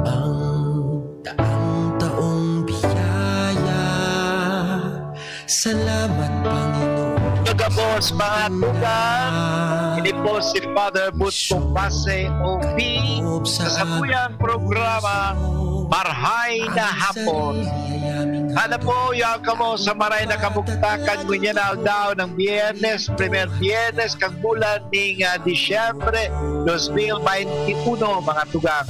ang taong biyaya. Salamat, Panginoon. Boss, mga tugang, ini po si Father Butch Bombase O.P. sa sabuyang programa Marhay na Hapon. Ano po yung kamo sa maray na kamugtakan ngunyan daw ng Biyernes, primer Biyernes, kang bulan ng Disyembre 2021, mga tugang.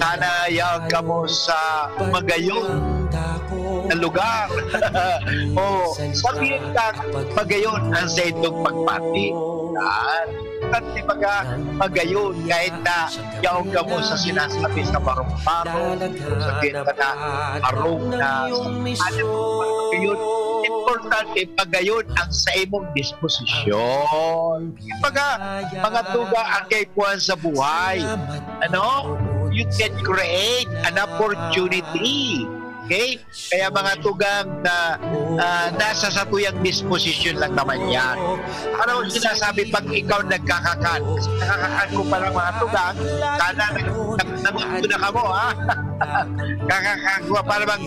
Sana yung kamo sa magayon na lugar. O sabihin ka magayon ang sa itong pagpati. Kasi magayon kahit na yaong ka mo sa sinasabi sa barong-barong, sabihin ka na arong na magayon. Importante pagayon ang sa imong disposisyon. Mga tuga ang kaipuan sa buhay. Ano? You can create an opportunity. Okay? Kaya mga tugang na nasa sa tuyang disposisyon lang naman yan. Ano sinasabi pag ikaw nagkakakan? Kasi nakakakan ko pa lang mga tugang, sana nagkakakan na ka mo, ha? Kakakan ko para bang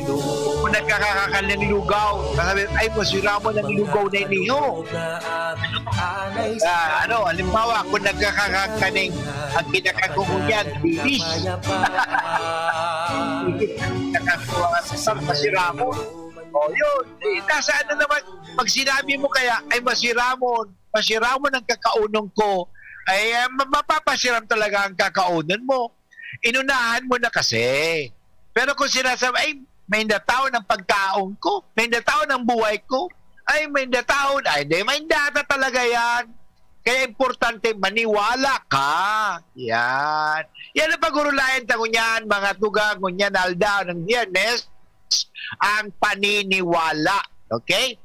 kung nagkakakan ng lugaw, sasabi, ay, masira mo ng lugaw na iniho. Halimbawa, kung nagkakakan ka ng ang kinakakuha niyan, bilis. Masiramon. O yun, nasa ano naman, pag sinabi mo kaya, ay masiramon ang kakaunong ko, ay mapapasiram talaga ang kakaunan mo. Inunahan mo na kasi. Pero kung sinasabi, ay may nataon ng pagkaon ko, may nataon ng buhay ko, ay may nataon, ay di, may data talaga yan. Kaya importante, maniwala ka. Yan. Yan ang pagurulayan ta kunyan, mga tugang, kunyan, alda ng Biyernes, ang paniniwala. Okay?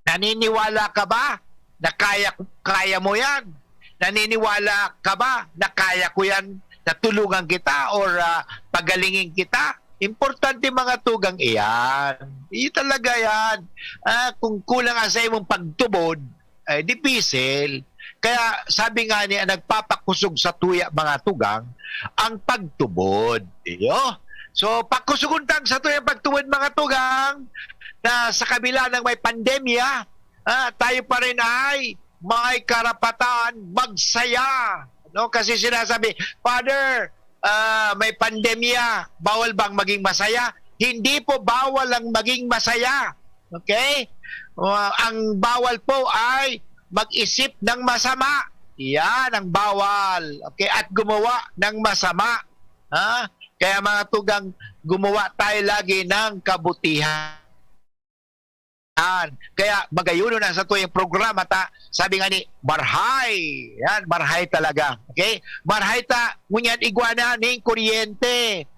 Naniniwala ka ba na kaya mo yan? Naniniwala ka ba na kaya ko yan, na tulungan kita or pagalingin kita? Importante mga tugang iyan. Iyan talaga yan. Kung kulang ang sa imong pagtubod, ay dipisil. Kaya sabi nga niya, nagpapakusog sa tuya mga tugang, ang pagtubod. Iyo. So, pakusuguntang sa tuya pagtubod mga tugang, na sa kabila ng may pandemya, tayo pa rin ay may karapatan magsaya. No? Kasi sinasabi, Father, may pandemya, bawal bang maging masaya? Hindi po bawal ang maging masaya. Okay? Ang bawal po ay mag-isip ng masama. Yan ang bawal. Okay? At gumawa ng masama. Kaya mga tugang, gumawa tayo lagi ng kabutihan. Kaya magayuno na sa tuyong programa sabi nga ni Marhay. Yan, Marhay talaga. Okay? Marhay ta, ngunyan iguana ning kuryente.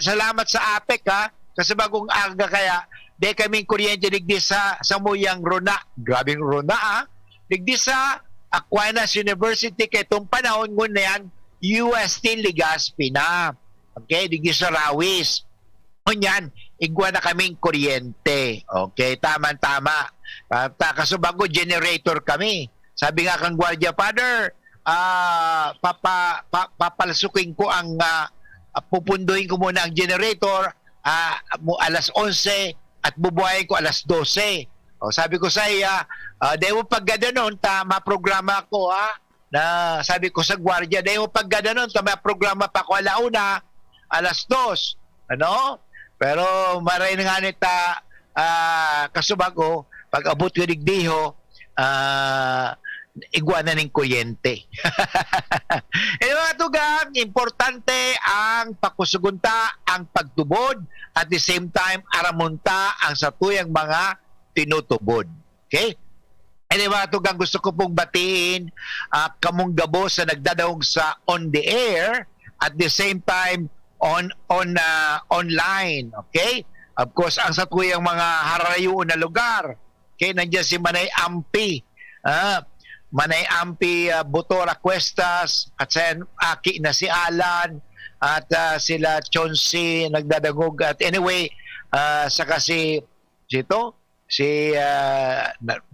Salamat sa APEC, ha. Kasi bagong aga kaya, de kaming kuryente digdi sa muyang Rona. Grabing Rona, ha. Digdi sa Aquinas University kay itong panahon ngun na yan, UST Legazpi na. Okay, digdi sa Rawis. Ngunyan, igwa na kaming kuryente. Okay, tama-tama. Kasubago, generator kami. Sabi nga kang Guardia, Father, papalsukin ko ang, pupunduhin ko muna ang generator alas 11 at bubuhayin ko alas 12. O, sabi ko sa iya, dahil mo pag gano'n, maprograma ko, na sabi ko sa Guardia, dahil mo pag gano'n, maprograma pa ko alauna, alas 2. Ano? Pero maray na nga nita kasubago, pag abot ko digdiho, iguana ng kuryente. Mga tugang, importante ang pakusugunta, ang pagtubod, at the same time, aramunta ang satuyang mga tinutubod. Okay? Mga tugang, gusto ko pong batiin kamong gabo sa nagdadaong sa on the air, at the same time, online, okay? Of course, ang sa tuyang mga harayo na lugar, okay, nandiyan si Manay Ampi, Butora Cuestas, at sa Aki na si Alan, at sila Chonsi, nagdadagog, at anyway, saka si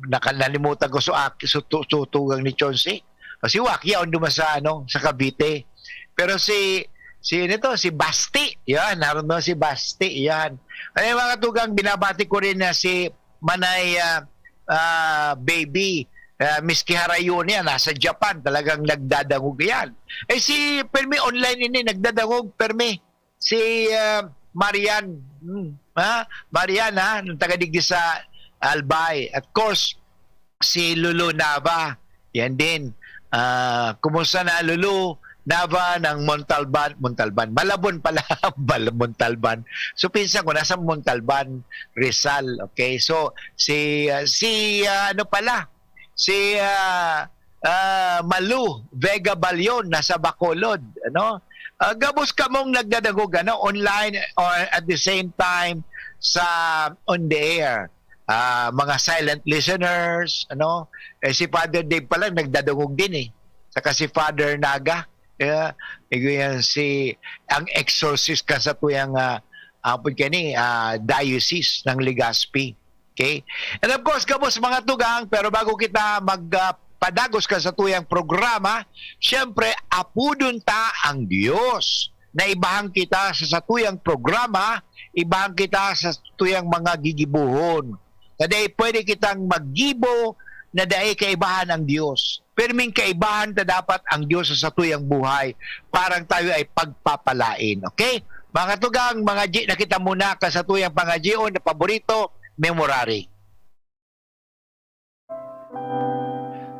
nakalimutan ko sa tugang ni Chonsi, kasi Waki, on duma sa Cavite, pero si si Basti. Yan, naroon doon si Basti. Yan. Ay mga tugang, binabati ko rin na si Manay Baby. Miski Harayon yan, nasa Japan, talagang nagdadangog yan. Si Permi online ini, nagdadangog, Permi. Si Marian, Marian nung taga-digdi sa Albay. Of course, si Lulu Nava, yan din. Kumusta na Lulu Nava ng Montalban, Malabon pala, Montalban. So pinsan ko nasa Montalban, Rizal. Okay, so si Malu Vega Balyon nasa Bacolod, ano? Gabos ka mong nagdadagog online or at the same time sa on the air. Mga silent listeners, si Father Dave pala nagdadagog din eh. Saka si Father Naga, yan ang exorcist ka sa tuyang diocese ng Legazpi. Okay? And of course, kabos mga tugang, pero bago kita padagos ka sa tuyang programa, syempre, apudon ta ang Diyos na ibahang kita sa tuyang programa, ibahang kita sa tuyang mga gigibuhon. Kaday pwede kitang maggibo na daay kaibahan ang Diyos. Pero may kaibahan na dapat ang Diyos sa tuyang buhay. Parang tayo ay pagpapalain. Okay? Mga tugang, mga G, nakita muna ka sa tuyang pangajion na paborito, memorary.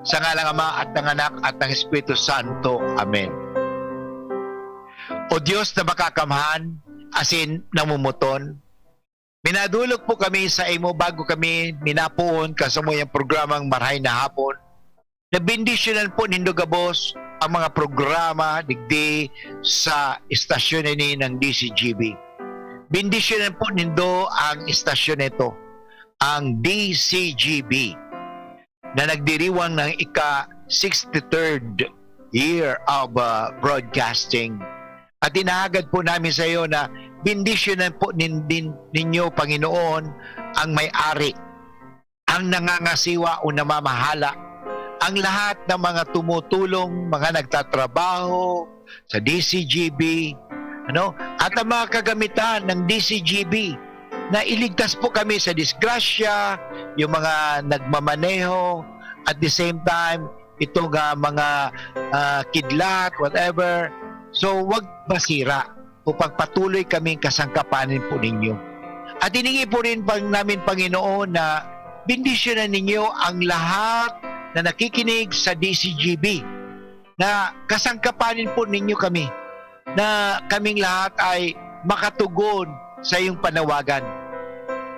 Sa ngalang Ama at ng Anak at ng Espiritu Santo. Amen. O Diyos na makakamhan, asin namumuton, minadulog po kami sa imo bago kami minapuon kasamoyang programang Marhay na Hapon. Nabindisyonan po nindo gabos ang mga programa digdi sa istasyon ni ng DZGB. Bindisyonan po nindo ang istasyon nito, ang DZGB, na nagdiriwang ng ika-63rd year of broadcasting. At inahagad po namin sa iyo na bindisyonan po ninyo, Panginoon, ang may-ari, ang nangangasiwa o namamahala, ang lahat ng mga tumutulong, mga nagtatrabaho sa DZGB, at ang mga kagamitan ng DZGB na iligtas po kami sa disgrasya, yung mga nagmamaneho, at the same time, itong mga kidlat, whatever. So, wag masira upang patuloy kaming kasangkapanin po ninyo. At hiningi po rin namin, Panginoon, na bindisyonan ninyo ang lahat na nakikinig sa DZGB, na kasangkapanin po ninyo kami, na kaming lahat ay makatugon sa iyong panawagan.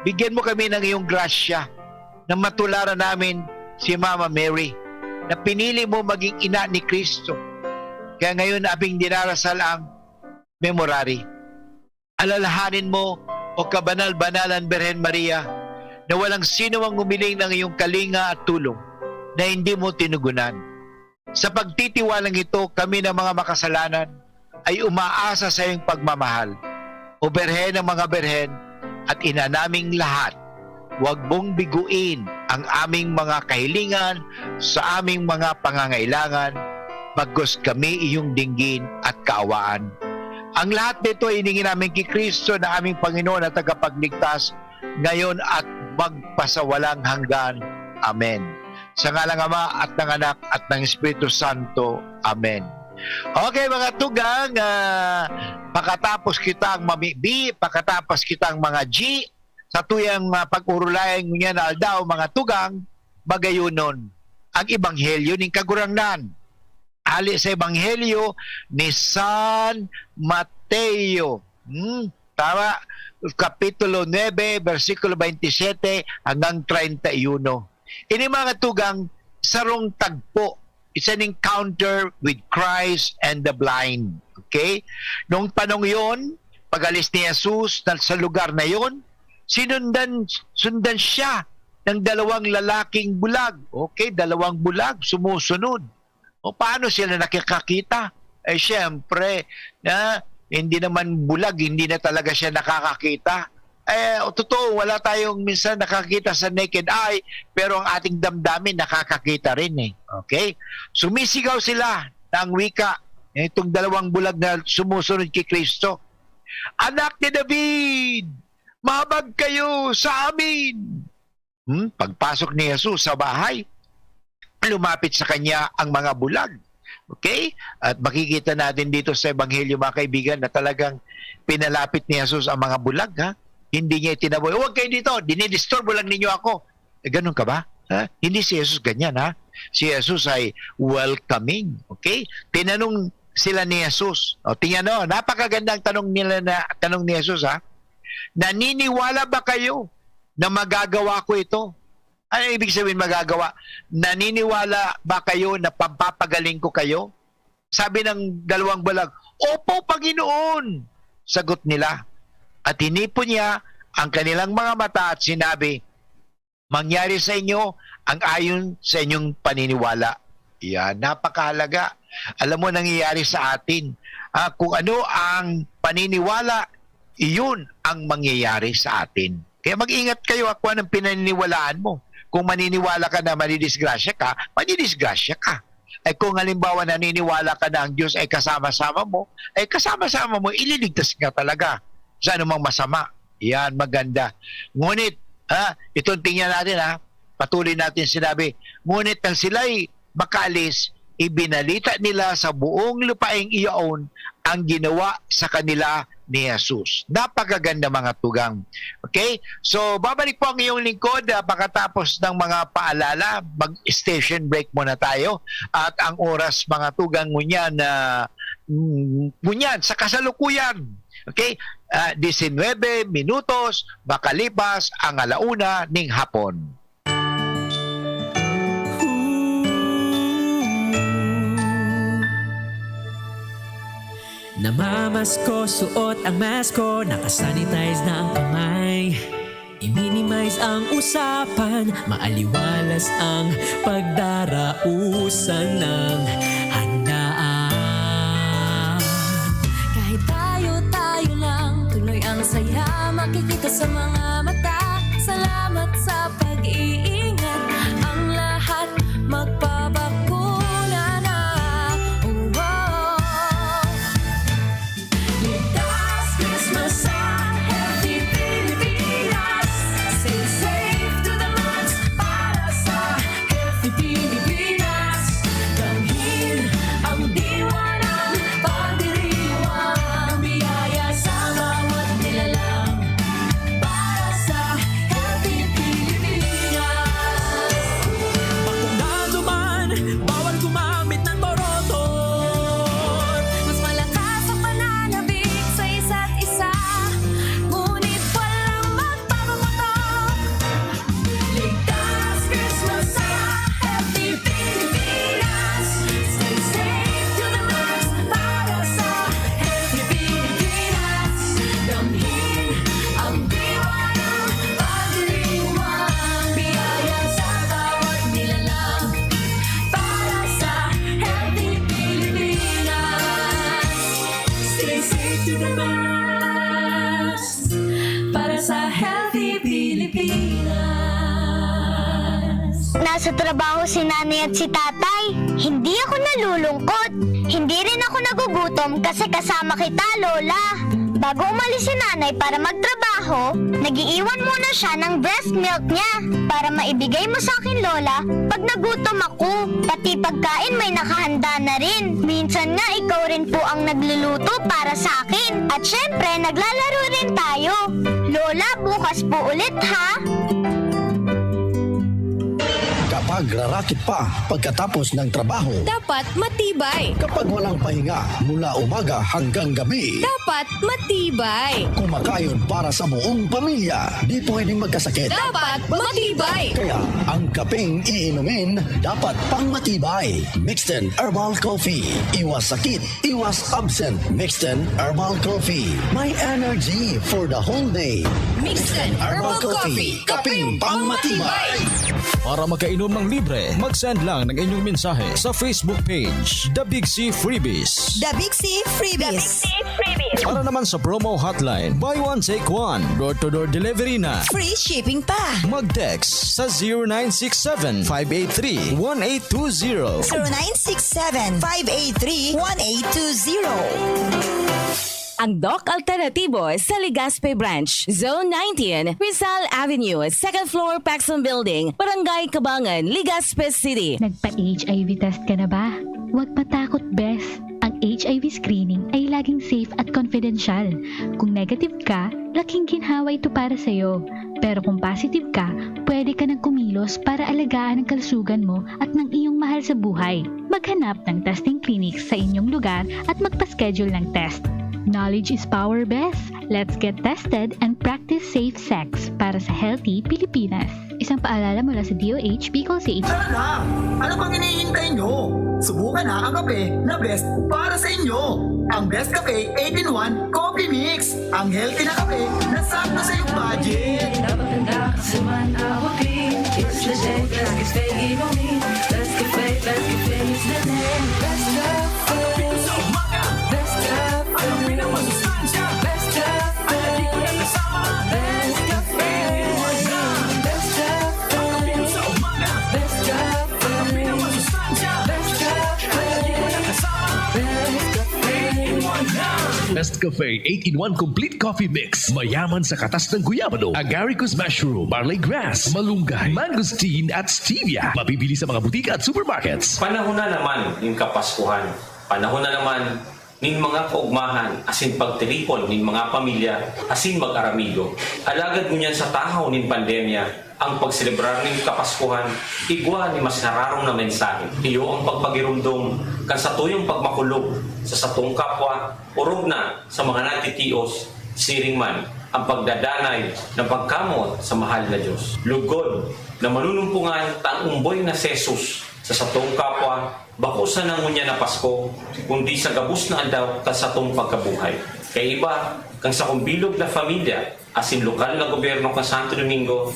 Bigyan mo kami ng iyong grasya na matularan namin si Mama Mary, na pinili mo maging ina ni Kristo. Kaya ngayon aming dinarasal ang memorary. Alalahanin mo, o kabanal-banalan Birhen Maria, na walang sino ang umiling ng iyong kalinga at tulong na hindi mo tinugunan. Sa pagtitiwalang ito, kami ng mga makasalanan ay umaasa sa iyong pagmamahal. O Birhen ng mga Birhen at ina naming lahat, huwag mong biguin ang aming mga kahilingan sa aming mga pangangailangan, bagos kami iyong dinggin at kaawaan. Ang lahat nito ay hiningin namin kay Kristo na aming Panginoon at tagapagligtas ngayon at magpasawalang hanggan. Amen. Sa ngalang Ama at ng Anak at ng Espiritu Santo. Amen. Okay mga tugang, pakatapos kitang mamibi, pakatapos kitang mga G, sa tuyang pag-urulayan niya na aldaw mga tugang, bagayunon ang Ebanghelyo ng Kagurangnan. Ali sa Ebanghelyo ni San Mateo. Tama? Kapitulo 9, versikulo 27 hanggang 31. Ini mga tugang, sarong tagpo. It's an encounter with Christ and the blind. Okay? Noong panong yon, pag-alis ni Jesus sa lugar na yon, sundan siya ng dalawang lalaking bulag. Okay, dalawang bulag, sumusunod. O paano sila nakikakita? Siyempre, hindi naman bulag, hindi na talaga siya nakakakita. Totoo, wala tayong minsan nakakita sa naked eye, pero ang ating damdamin nakakakita rin eh. Okay? Sumisigaw sila ng wika Itong dalawang bulag na sumusunod kay Kristo. Anak ni David, mabag kayo sa amin. Pagpasok ni Jesus sa bahay, lumapit sa kanya ang mga bulag. Okay? At makikita natin dito sa Ebanghelyo, mga kaibigan, na talagang pinalapit ni Jesus ang mga bulag. Ha? Hindi niya itinaboy, huwag kayo dito, dinidisturbo lang ninyo ako. Ganun ka ba? Ha? Hindi si Jesus ganyan. Ha? Si Jesus ay welcoming. Okay? Tinanong sila ni Jesus. O, tingnan o, napakagandang tanong ni Jesus. Ha? Naniniwala ba kayo na magagawa ko ito? Ano ibig sabihin magagawa? Naniniwala ba kayo na pampapagaling ko kayo? Sabi ng dalawang bulag, Opo, Panginoon! Sagot nila. At hinipon niya ang kanilang mga mata at sinabi, mangyari sa inyo ang ayon sa inyong paniniwala. Yan, napakahalaga. Alam mo, nangyayari sa atin. Kung ano ang paniniwala, iyon ang mangyayari sa atin. Kaya mag-ingat kayo kung anong pinaniniwalaan mo. Kung maniniwala ka na manidisgrasya ka, manidisgrasya ka. Ay kung halimbawa naniniwala ka na ang Diyos ay kasama-sama mo, ay kasama-sama mo, ililigtas nga talaga sa anumang masama. Yan, maganda. Ngunit, itong tingnan natin, patuloy natin sinabi, ngunit nang sila'y makalis, ibinalita nila sa buong lupaing iyon ang ginawa sa kanila ni Jesus. Napakaganda mga tugang. Okay? So, babalik po ang iyong lingkod pagkatapos ng mga paalala. Mag-station break muna tayo. At ang oras mga tugang ngunyan sa kasalukuyan. Okay? 19 minutos makalipas ang alauna ng hapon. Namamasko, suot ang masko, nakasanitize na ang kamay. I-minimize ang usapan, maaliwalas ang pagdarausan ng handaan. Kahit tayo lang, tuloy ang saya, makikita sa mga mata. Salamat sa pag-iingat, ang lahat magpabakuna na. Ligtas Christmas sa Healthy Pilipinas. Stay safe to the max para sa Healthy Pilipinas. Damhin ang diwa ng pagdiriwang, biyaya sa bawat nilalang para sa Healthy Pilipinas. Bakunado man, bawal gumamit ng boroton. Mas malakas ang pananabik sa isa't isa, ngunit walang magpapaputok. Ligtas Christmas sa Healthy Pilipinas. Stay safe to the max para sa Healthy Pilipinas. Damhin ang diwa ng pagdiriwang, biyaya sa bawat nilalang para sa Healthy Pilipinas. Stay safe to the max para sa Healthy Pilipinas. Nasa trabaho si nanay at si tatay. Hindi ako nalulungkot. Hindi rin ako nagugutom kasi kasama kita, Lola. Bago umalis si nanay para magtrabaho, nagiiwan muna siya ng breast milk niya para maibigay mo sa akin, Lola, pag nagutom ako. Pati pagkain may nakahanda na rin. Minsan nga ikaw rin po ang nagluluto para sa akin. At syempre, naglalaro rin tayo. Lola, bukas po ulit, ha? Kapag rarakit pa pagkatapos ng trabaho, Dapat matibay. kapag walang pahinga mula umaga hanggang gabi, Dapat matibay. kumakain para sa buong pamilya, di pwedeng magkasakit. Dapat matibay. Kaya ang kapeng iinumin dapat pang matibay. Mixten Herbal Coffee. Iwas sakit, iwas absent. Mixten Herbal Coffee. My energy for the whole day. Mixten Herbal Coffee. Kapeng pang matibay. Para makainom ng libre, mag-send lang ng inyong mensahe sa Facebook page, The Big C Freebies. The Big C Freebies. Para naman sa promo hotline, buy one take one, door-to-door delivery na. Free shipping pa. Mag-text sa 0967-583-1820. 0967-583-1820. Ang Doc Alternatibo sa Legazpi Branch, Zone 19, Rizal Avenue, 2nd floor, Paxson Building, Barangay Kabangan, Legazpi City. Nagpa-HIV test ka na ba? Huwag matakot, Bes. Ang HIV screening ay laging safe at confidential. Kung negative ka, laking ginhawa ito para sa'yo. Pero kung positive ka, pwede ka nang kumilos para alagaan ang kalusugan mo at ng iyong mahal sa buhay. Maghanap ng testing clinics sa inyong lugar at magpa-schedule ng test. Knowledge is power, Bes. Let's get tested and practice safe sex para sa healthy Pilipinas. Isang paalala mula sa DOH, Bicol CH. Tara na! Ano pang hinihintay nyo? Subukan na ang kape na best para sa inyo. Ang Best Cafe 8-in-1 Coffee Mix. Ang healthy na kape na sakto sa iyong budget. Best Cafe 8-in-1 Complete Coffee Mix. Mayaman sa katas ng guyabano, agaricus mushroom, barley grass, malunggay, mangosteen at stevia. Mabibili sa mga butika at supermarkets. Panahon na naman ng Kapaskuhan. Panahon na naman ning mga kaugmahan, asin pagtiripon ning mga pamilya, asin mag-aramigo. Alagad mo niyan sa tahaw ning pandemya, ang pagselebrar ning Kapaskuhan, igwa ni mas nararong na mensahe. Iyo ang pagpagirumdum, kan sa tuyong pagmakulog sa satong kapwa, urog na sa mga natitios, siring man ang pagdadanay ng pagkamot sa mahal na Diyos. Lugod na manunumpungan tang umboy na Jesus sa satong kapwa, bako sa nangunya na Pasko, kundi sa gabus na andaw kan sa tong pagkabuhay. Kaya iba, kang sa kumbilog na familia, asin lokal na gobyerno kan Santo Domingo,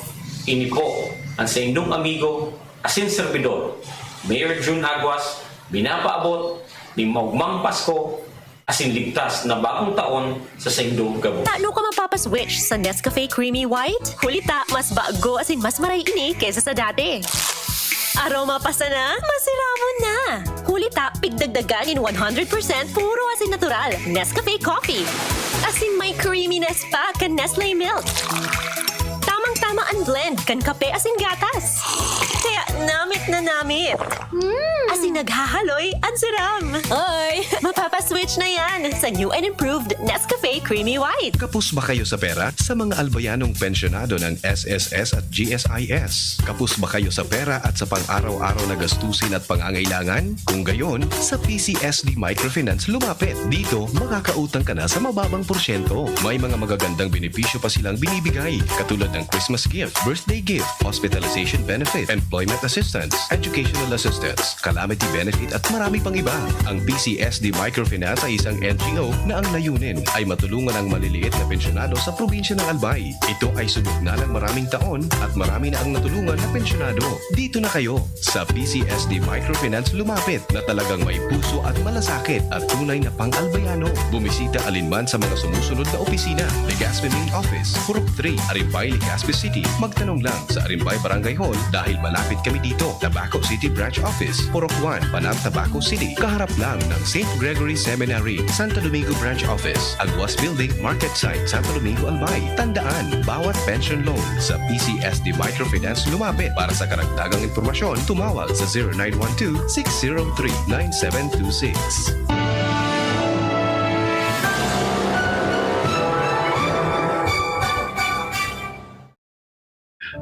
ini po ang sa inyong amigo, asin servidor, Mayor June Aguas, binapaabot ni Maugmang Pasko, asin ligtas na bagong taon sa inyong gabos. Talo ka mapapaswitch sa Nescafe Creamy White? Hulita, mas bago asin mas maray ini kaysa sa dati. Aroma pa sana, masiramon na. Hulita, pigdagdagan in 100% puro asin natural. Nescafe Coffee. Asin may creaminess pa kan Nestle Milk. Tamang-tama ang blend kan kape asin gatas. Kaya namit na namit. Asin naghahaloy ang siram. Oy, mapapaswitch na yan sa new and improved Nescafe Creamy White. Kapos ba kayo sa pera? Sa mga albayanong pensyonado ng SSS at GSIS? Kapos ba kayo sa pera at sa pang-araw-araw na gastusin at pangangailangan? Kung gayon, sa PCSD Microfinance lumapit. Dito, makakautang ka na sa mababang porsyento. May mga magagandang benepisyo pa silang binibigay, katulad ng Christmas gift, birthday gift, hospitalization benefit, employment assistance, educational assistance, calamity benefit at marami pang iba. Ang PCSD Microfinance ay isang NGO na ang layunin ay matulungan ang maliliit na pensyonado sa probinsya ng Albay. Ito ay subok na ng maraming taon at marami na ang natulungan na pensyonado. Dito na kayo sa PCSD Microfinance lumapit na talagang may puso at malasakit at tunay na pang-albayano. Bumisita alinman sa mga sumusunod na opisina. Legazpi Main Office, Purok 3, Arimbay, Legazpi City. Magtanong lang sa Arimbay Barangay Hall dahil malapit kami dito. Tabaco City Branch Office, Purok 1, Panam, Tabaco City. Kaharap lang ng St. Gregory Seminary, Santo Domingo Branch Office. Agwas Building, Market Site, Santo Domingo, Albay. Tandaan, bawat pension loan sa PCSD Microfinance lumapit. Para sa karagdagang impormasyon, tumawag sa 0912-603-9726.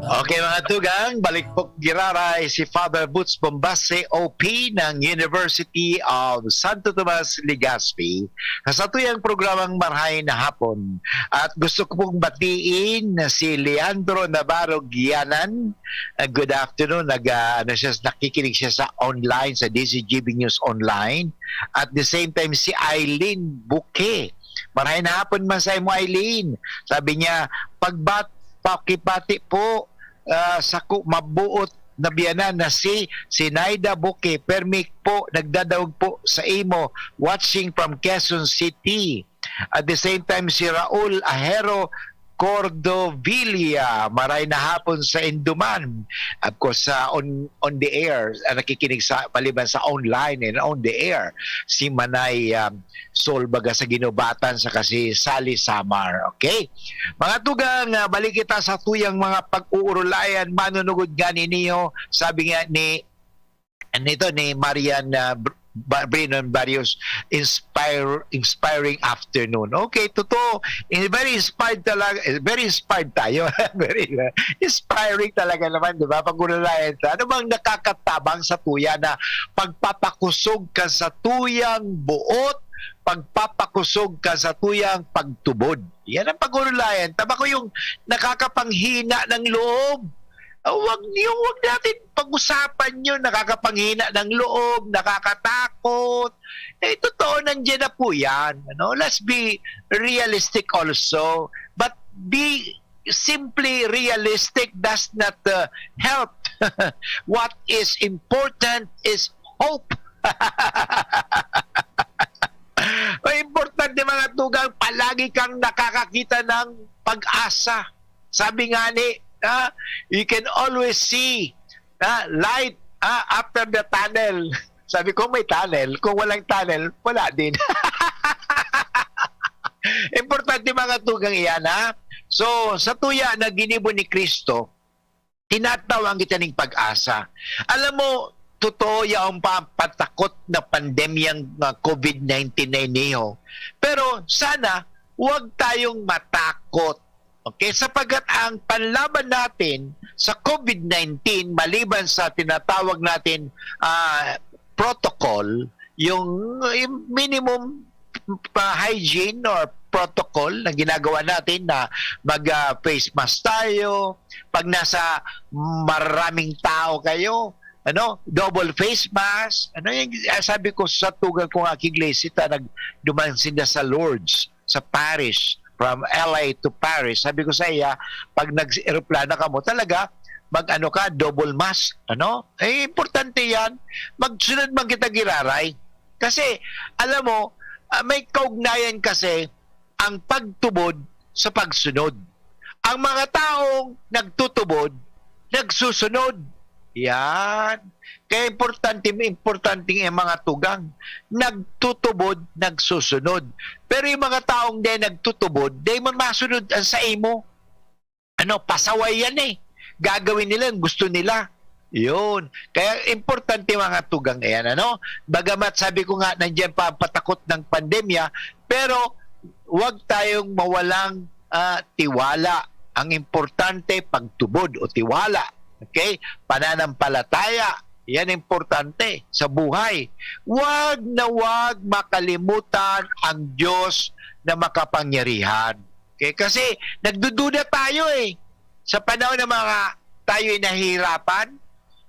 Okay mga tugang, balik po giraray si Father Butch Bombase O.P ng University of Santo Tomas, Legazpi sa tuyang programang Marhay na Hapon. At gusto ko pong batiin na si Leandro Navarro Gianan. Good afternoon. Nakikinig siya sa online, sa DZGB News Online. At the same time si Eileen Buke. Marhay na Hapon masay mo, Eileen. Sabi niya, pakipati po sa mabuot na biyanan na si Sinaida Buke. Permik po, nagdadawag po sa imo, watching from Quezon City. At the same time, si Raul Ahero Cordovilla, maray na hapon sa Induman. Of course, on the air, nakikinig sa maliban sa online and on the air, si Manay Solbaga sa Ginubatan sa kasi Sally Samar. Okay? Mga tugang, balik kita sa tuyang mga pag-uurulayan, manunugod gani niyo, sabi nga ni Marian Brinon Barrios, inspiring afternoon. Okay, totoo. Very inspired talaga. Very inspired tayo. Very inspiring talaga naman, di ba? Pag-urulayan sa ano bang nakakatabang sa tuya na pagpapakusog ka sa tuyang buot, pagpapakusog ka sa tuyang pagtubod. Yan ang pag-urulayan. Tama ko yung nakakapanghina ng loob. Wag natin pag-usapan yun, nakakapanghina ng loob, nakakatakot. Totoo, nandiyan na po yan. Let's be realistic also. But be simply realistic does not help. What is important is hope. Importante mga tugang, palagi kang nakakakita ng pag-asa. Sabi nga ni, you can always see light after the tunnel. Sabi ko may tunnel. Kung walang tunnel, wala din. Importante mga tugang iyan, ha? So, sa tuya na ginibo ni Kristo, tinatawag kita ng pag-asa. Alam mo, totoo yung patakot na pandemyang COVID-19 na iniho. Pero sana, huwag tayong matakot. Okay, sapagkat ang panlaban natin sa COVID-19 maliban sa tinatawag natin protocol, yung minimum hygiene or protocol na ginagawa natin na mag-face mask tayo, pag nasa maraming tao kayo, double face mask, yung sabi ko sa tugang kong aking lesita, nagdumansin na sa Lourdes, sa parish, from LA to Paris. Sabi ko sa iya, pag nag-aeroplano ka mo, talaga, double mask. Importante yan. Magsunod man kita giraray. Kasi, alam mo, may kaugnayan kasi ang pagtubod sa pagsunod. Ang mga taong nagtutubod, nagsusunod. Yan. Kaya importante yung mga tugang. Nagtutubod, nagsusunod. Pero yung mga taong di nagtutubod, di man masunod ang sa imo. Pasaway yan eh. Gagawin nila ang gusto nila. Yun. Kaya importante mga tugang na yan. Bagamat sabi ko nga, nandiyan pa ang patakot ng pandemya, pero huwag tayong mawalang tiwala. Ang importante, pagtubod o tiwala. Okay? Pananampalataya. Yan importante sa buhay. Huwag na huwag makalimutan ang Diyos na makapangyarihan. Okay? Kasi nagdududa tayo eh. Sa panahon na mga tayo ay nahihirapan,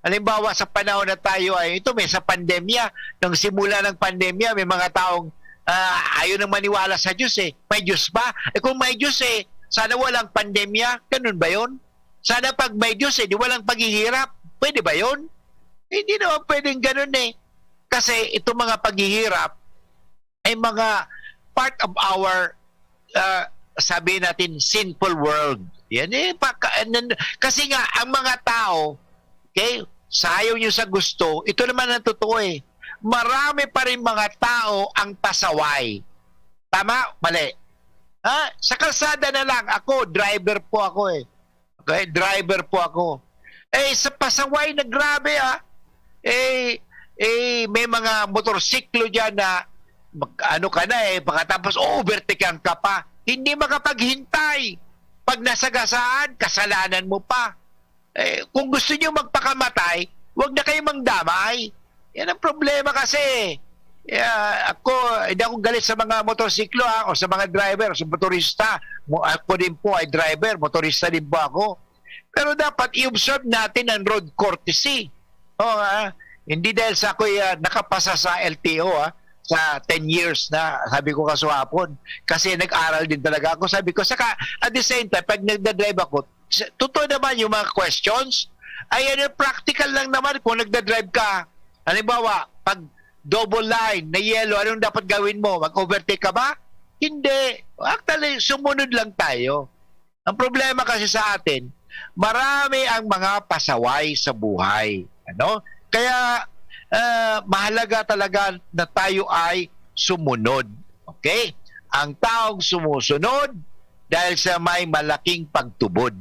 halimbawa sa panahon na tayo ay may sa pandemya, nang simula ng pandemya, may mga taong ayaw nang maniwala sa Diyos eh. May Diyos ba? Kung may Diyos eh, sana walang pandemya. Ganun ba yun? Sana pag may Diyos di walang paghihirap. Pwede ba yun? Hindi naman pwedeng ganun eh. Kasi itong mga paghihirap ay mga part of our sabi natin sinful world. Yan eh. Kasi nga ang mga tao, okay, sa ayaw nyo sa gusto, ito naman ang totoo eh. Marami pa rin mga tao ang pasaway. Tama? Mali. Sa kalsada na lang, ako, driver po ako eh. Okay? Driver po ako. Sa pasaway na grabe may mga motorsiklo dyan na ka na pagkatapos overtakean ka pa. Hindi makapaghintay. Pag nasagasaan, kasalanan mo pa. Kung gusto nyo magpakamatay, huwag na kayo mangdamay. Yan ang problema kasi. Hindi ako galit sa mga motorsiklo o sa mga driver, sa motorista. Ako din po ay driver, motorista din po ako. Pero dapat i-observe natin ang road courtesy. Hindi dahil sa ako'y nakapasa sa LTO sa 10 years na, sabi ko Hapon. Kasi nag-aral din talaga ako. Sabi ko, saka at the same time, pag nagdadrive ako, totoo naman yung mga questions, Ay, ano, practical lang naman kung nagda-drive ka. Halimbawa, pag double line na yellow, anong dapat gawin mo? Mag-overtake ka ba? Hindi. Actually, sumunod lang tayo. Ang problema kasi sa atin, marami ang mga pasaway sa buhay. Ano? Kaya, mahalaga talaga na tayo ay sumunod. Okay? Ang taong sumusunod dahil sa may malaking pagtubod.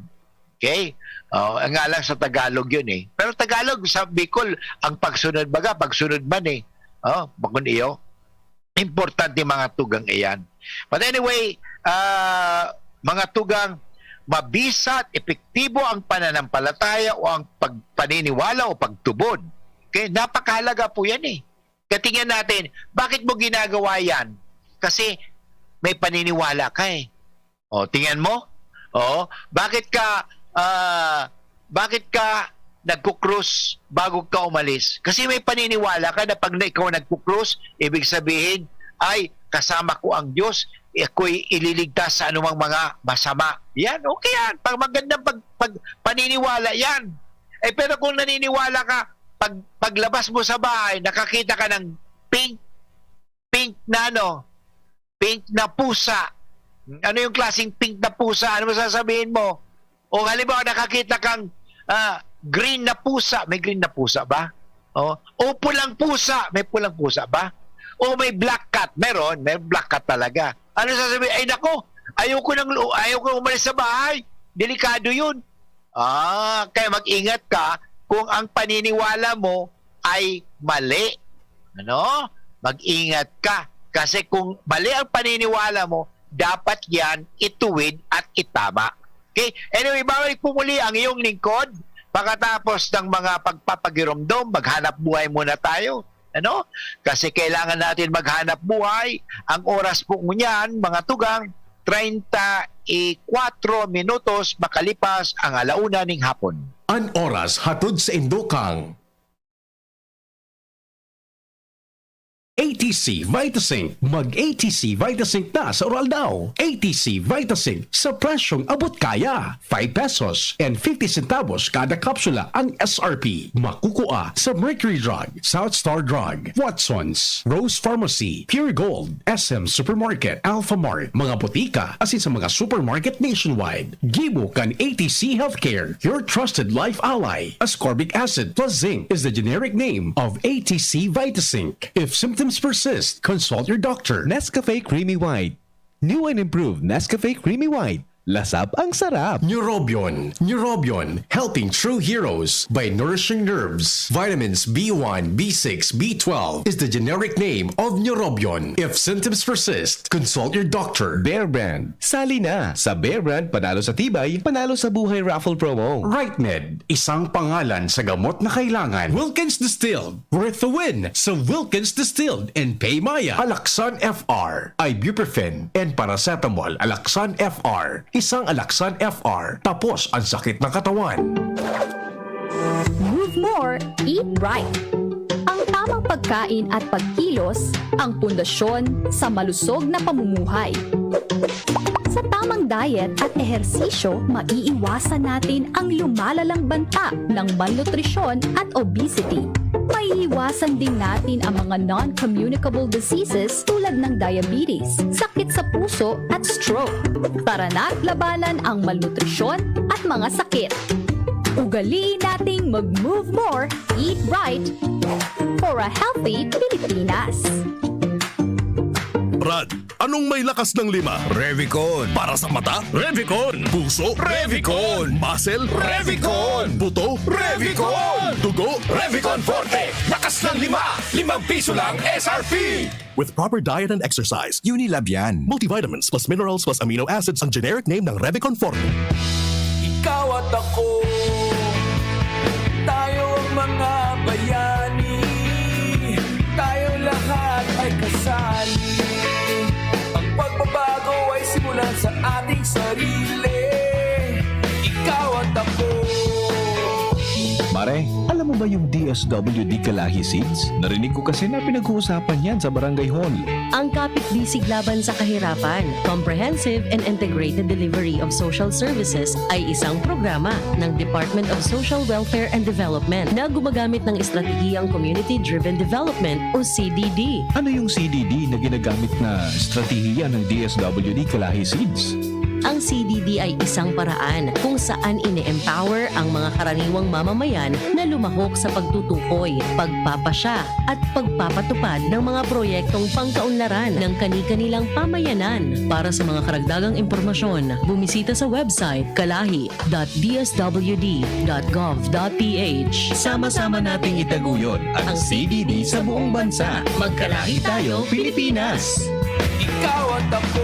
Okay? Ang nga lang sa Tagalog yun eh. Pero Tagalog, sa Bicol, ang pagsunod baga, pagsunod man eh. Bakun iyo. Importante mga tugang iyan. But anyway, mga tugang, mabisa at epektibo ang pananampalataya o ang paniniwala o pagtubod. Okay? Napakahalaga po yan eh. Katingnan natin, bakit mo ginagawa yan? Kasi may paniniwala ka eh. Tingnan mo? Bakit ka nagkukrus bago ka umalis? Kasi may paniniwala ka na pag ikaw nagkukrus, ibig sabihin ay kasama ko ang Diyos, ako'y ililigtas sa anumang mga masama. Yan, okay yan. Pag magandang paniniwala yan. Pero kung naniniwala ka, paglabas mo sa bahay, nakakita ka ng pink na pusa. Ano yung klaseng pink na pusa? Ano masasabihin mo? O halimbawa nakakita kang green na pusa. May green na pusa ba? O pulang pusa. May pulang pusa ba? O may black cat. Meron. May black cat talaga. Ano sasabihin? Ay nako, ayoko umalis sa bahay. Delikado yun. Kaya mag-ingat ka kung ang paniniwala mo ay mali. Ano? Mag-ingat ka. Kasi kung mali ang paniniwala mo, dapat yan ituwid at itama. Okay? Anyway, babalik po muli ang iyong lingkod. Pagkatapos ng mga pagpapagiromdom, maghanap buhay muna tayo. Ano? Kasi kailangan natin maghanap buhay. Ang oras po niyan, mga tugang, 34 minutos makalipas ang alauna ng hapon. An oras hatod sa Indokang. ATC Vitasync. Mag-ATC Vitasync na sa oral daw. ATC Vitasync sa presyong abot kaya. 5 pesos and 50 centavos kada kapsula ang SRP. Makukuha sa Mercury Drug, South Star Drug, Watson's, Rose Pharmacy, Pure Gold, SM Supermarket, Alpha Mart, mga butika, asin sa mga supermarket nationwide. Gibo kan ATC Healthcare, your trusted life ally. Ascorbic acid plus zinc is the generic name of ATC Vitasync. If symptoms persist, consult your doctor. Nescafe Creamy White. New and improved Nescafe Creamy White. Lasap ang sarap. Neurobion. Neurobion, helping true heroes by nourishing nerves. Vitamins B1, B6, B12 is the generic name of Neurobion. If symptoms persist, consult your doctor. Bear Brand. Sali na. Sa Bear Brand, panalo sa tibay, panalo sa buhay raffle promo. RightMed, isang pangalan sa gamot na kailangan. Wilkins Distilled, worth the win sa Wilkins Distilled and Paymaya. Alaxan FR, ibuprofen and paracetamol. Alaxan FR, isang Alaxan FR, tapos ang sakit ng katawan. Move more, eat right. Ang tamang pagkain at pagkilos ang pundasyon sa malusog na pamumuhay. Sa tamang diet at ehersisyo, maiiwasan natin ang lumalalang banta ng malnutrisyon at obesity. Maiiwasan din natin ang mga non-communicable diseases tulad ng diabetes, sakit sa puso at stroke. Tara na't labanan ang malnutrisyon at mga sakit. Ugaliin nating mag-move more, eat right for a healthy Pilipinas. Brad, anong may lakas ng 5? Revicon. Para sa mata? Revicon. Puso? Revicon. Muscle? Revicon. Buto? Revicon. Dugo? Revicon Forte. Lakas ng 5. 5 piso lang SRP. With proper diet and exercise, Unilab yan. Multivitamins plus minerals plus amino acids ang generic name ng Revicon Forte. Ikaw at ako, tayo ang mga bayani, tayo lahat ay kasali. Ang pagbabago ay simulan sa ating sarili. Ikaw at ako. Marhay, alam mo ba yung DSWD Kalahi Seeds? Narinig ko kasi na pinag-uusapan yan sa Barangay Hall. Ang kapit-bisig laban sa kahirapan, comprehensive and integrated delivery of social services ay isang programa ng Department of Social Welfare and Development na gumagamit ng estratehiyang Community-Driven Development o CDD. Ano yung CDD na ginagamit na estratehiya ng DSWD Kalahi Seeds? Ang CDD ay isang paraan kung saan ine-empower ang mga karaniwang mamamayan na lumahok sa pagtutukoy, pagpapasya at pagpapatupad ng mga proyektong pangkaunlaran ng kani-kanilang pamayanan. Para sa mga karagdagang impormasyon, bumisita sa website kalahi.dswd.gov.ph. Sama-sama nating itaguyod ang CDD sa buong bansa. Magkalahi tayo, Pilipinas! Ikaw at ako.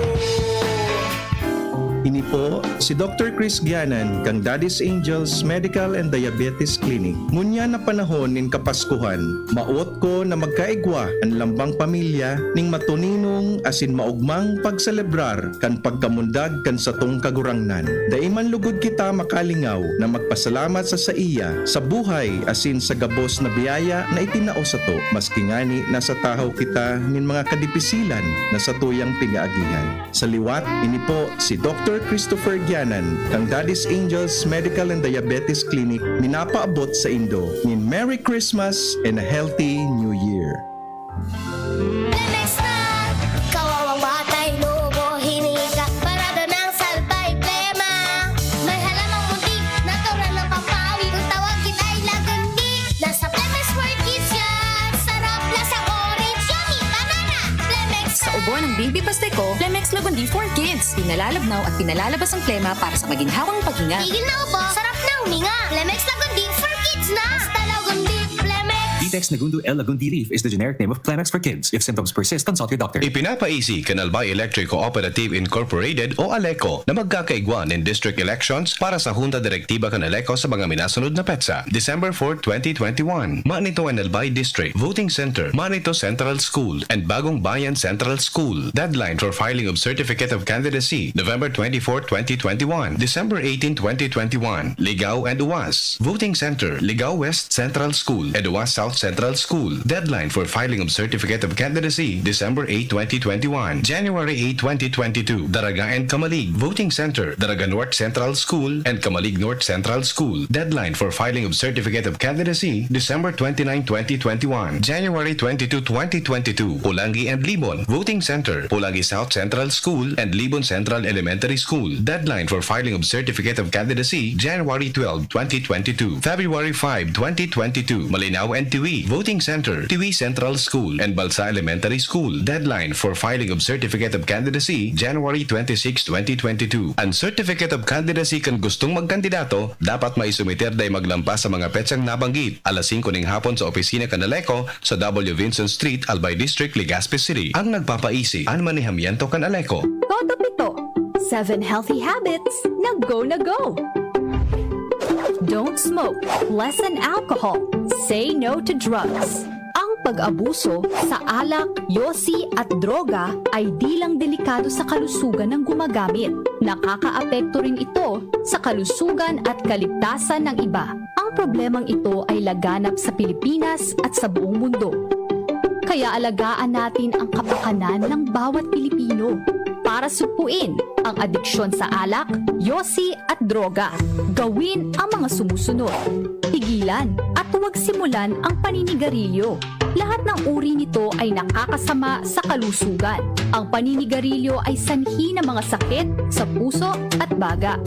Ini po si Dr. Chris Gianan kang Daddy's Angels Medical and Diabetes Clinic. Ngunya na panahon nin kapaskuhan, maot ko na magkaigwa ang lambang pamilya ning matuninong asin maugmang pagselebrar kan pagkamundag kan satong kagurangnan. Daiman lugod kita makalingaw na magpasalamat sa iya sa buhay asin sa gabos na biyaya na itinao sa to. Maski ngani nasa tahaw kita nin mga kadipisilan na sa tuyang pigaagihan. Sa liwat, ini po si Dr. Christopher Gianan kang Daddy's Angels Medical and Diabetes Clinic minapaabot sa Indo nin Merry Christmas and a Healthy New Year. Kawawang batay, lobo, hinika, parado ng salbay, plema. May halamang muntik, natural ng pampawi, kung tawagin ay lagundi. Nasa Plemex for Kids yan, sarap lasang orange, yummy, banana, Plemex. Sa ubo ng baby pasteco, Plemex Lagundi for Kids. Pinalalabnaw at pinalalabas ang plema para sa maginhawang paghinga. Tigil na ubo, sarap na huminga. Plemex Lagundi for Kids na. Basta Lagundi, Plemex. Vitex Nagundu L. Lagundi Leaf is the generic name of Plemex for kids. If symptoms persist, consult your doctor. Ipinapaisi Canalbay Electric Cooperative Incorporated o ALECO na magkakaigwan in district elections para sa Junta Direktiba Canaleco sa mga minasunod na petsa. December 4, 2021. Manito Canalbay District Voting Center, Manito Central School and Bagong Bayan Central School. Deadline for filing of Certificate of Candidacy, November 24, 2021. December 18, 2021. Ligao and Uwas. Voting Center, Ligao West Central School and Uwas South Central School. Deadline for filing of Certificate of Candidacy, December 8, 2021. January 8, 2022. Daraga and Kamalig Voting Center, Daraga North Central School and Kamalig North Central School. Deadline for filing of Certificate of Candidacy, December 29, 2021. January 22, 2022. Pulangi and Libon Voting Center, Pulangi South Central School and Libon Central Elementary School. Deadline for filing of Certificate of Candidacy, January 12, 2022. February 5, 2022. Malinao and Tiwi Voting Center, Tiwi Central School and Balsa Elementary School. Deadline for filing of Certificate of Candidacy, January 26, 2022. Ang Certificate of Candidacy kan gustong magkandidato, dapat maisumiter day maglampas sa mga petsang nabanggit. Alas 5 ning hapon sa opisina Canaleco sa W. Vincent Street, Albay District, Legazpi City. Ang nagpapaisi, ang manihamiento Canaleco. Todo pito, 7 healthy habits na go. Don't smoke, lessen alcohol, say no to drugs. Ang pag-abuso sa alak, yosi at droga ay di lang delikado sa kalusugan ng gumagamit. Nakakaapekto rin ito sa kalusugan at kaligtasan ng iba. Ang problemang ito ay laganap sa Pilipinas at sa buong mundo. Kaya alagaan natin ang kapakanan ng bawat Pilipino para supuin ang adiksyon sa alak, yosi at droga. Gawin ang mga sumusunod. Tigilan at huwag simulan ang paninigarilyo. Lahat ng uri nito ay nakakasama sa kalusugan. Ang paninigarilyo ay sanhi ng mga sakit sa puso at baga.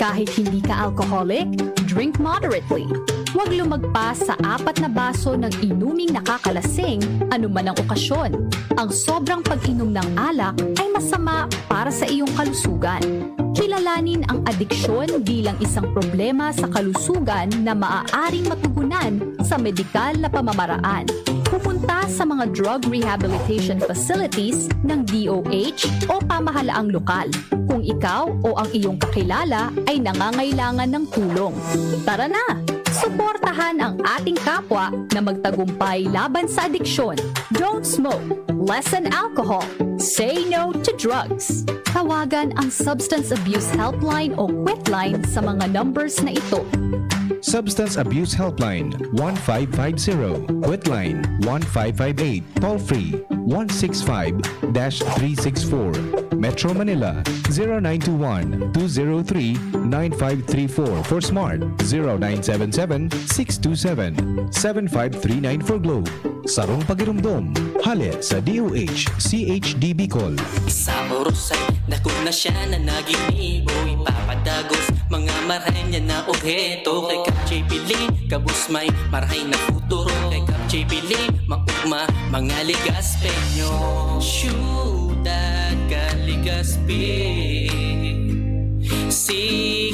Kahit hindi ka alcoholic, drink moderately. Huwag lumagpas sa 4 na baso ng inuming nakakalasing anuman ang okasyon. Ang sobrang pag-inom ng alak ay masama para sa iyong kalusugan. Kilalanin ang adiksyon bilang isang problema sa kalusugan na maaaring matugunan sa medikal na pamamaraan. Pupunta sa mga drug rehabilitation facilities ng DOH o pamahalaang lokal kung ikaw o ang iyong kakilala ay nangangailangan ng tulong. Tara na! Suportahan ang ating kapwa na magtagumpay laban sa adiksyon. Don't smoke, lessen alcohol, say no to drugs. Tawagan ang Substance Abuse Helpline o Quitline sa mga numbers na ito. Substance Abuse Helpline 1550, Quitline 1558, toll free 165-364. Metro Manila 0921-203-9534 for Smart, 0977-627-7539 for Globe. Sarong Pagirumdom, halit sa DOH CHDB call. Sa oras ay nakuna siya na naginip o ipapadagos mga marhay niya na obheto. Kay Kapjay Pili, kabus may marhay na futuro. Kay Kapjay Pili, makugma mga ligaspenyo. Syudad Kaligaspi, si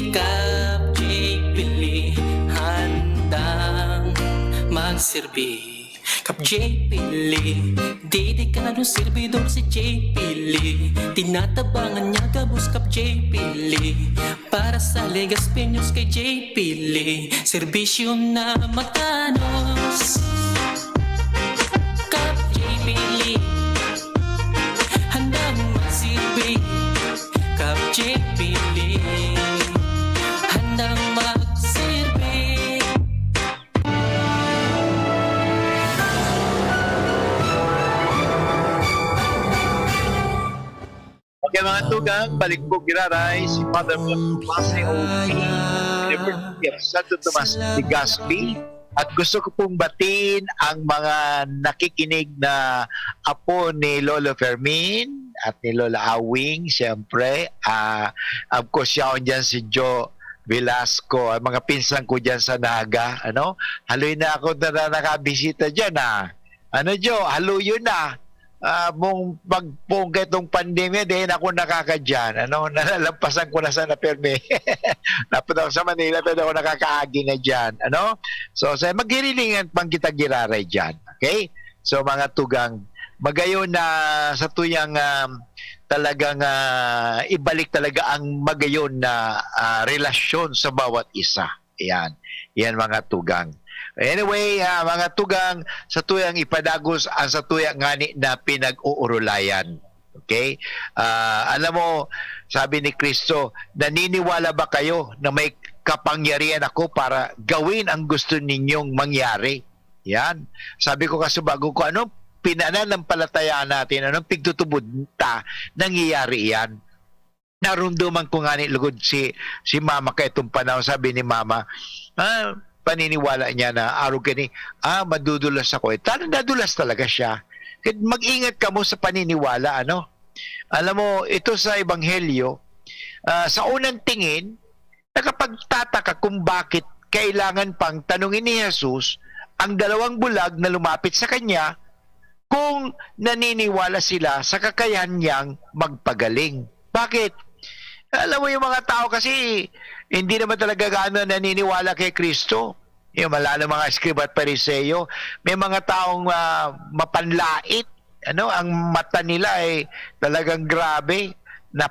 Kapjay Pili handang magsilbi. Kap J. Pili, dedikado servidor si J. Pili. Tinatabangan niya gabos Kap J. Pili. Para sa Legaspeños kay J. Pili, serbisyo na matanos. Kap J. Pili, handang magsilbi. Kap J. Pili, handang magsilbi. Okay mga tugang, balik po giraray si Father Butch Bombase O.P. University of Santo Tomas, Legazpi. At gusto ko pong batiin ang mga nakikinig na apo ni Lolo Fermin at ni Lola Awing, siyempre. Of course, siya dyan si Joe Velasco, ang mga pinsan ko dyan sa Naga. Haluin na ako na nakabisita dyan. Joe, haluyo na. Mong pagpungkay itong pandemya, din ako nakakadyan. Nalalampasan ko na sana perme. Napunta ako sa Manila, pero ako nakakaagi na dyan. So, magirilingan pang kita giraray dyan. Okay? So, mga tugang, magayon na sa tuyang talagang ibalik talaga ang magayon na relasyon sa bawat isa. Yan mga tugang. Anyway, mga tugang, sa tuyang ipadagos ang sa tuyang ngani na pinag-uurulayan. Okay? Alam mo, sabi ni Kristo, naniniwala ba kayo na may kapangyarihan ako para gawin ang gusto ninyong mangyari? Yan. Sabi ko kasi bago ko, pinananampalatayaan natin, anong pigtutubod ta, nangyayari yan. Narumduman ko nga ni lugod si Mama kay itong panahon. Sabi ni Mama, paniniwala niya na araw gani, madudulas ako. Nadulas talaga siya. Mag-ingat ka mo sa paniniwala, Alam mo, ito sa Ebanghelyo, sa unang tingin, nakapagtataka kung bakit kailangan pang tanungin ni Jesus ang dalawang bulag na lumapit sa kanya kung naniniwala sila sa kakayahan niyang magpagaling. Bakit? Alam mo yung mga tao kasi hindi naman talaga gaano naniniwala kay Kristo. Yung malala mga Eskriba at Pariseo, may mga taong mapanlait. Ang mata nila ay talagang grabe na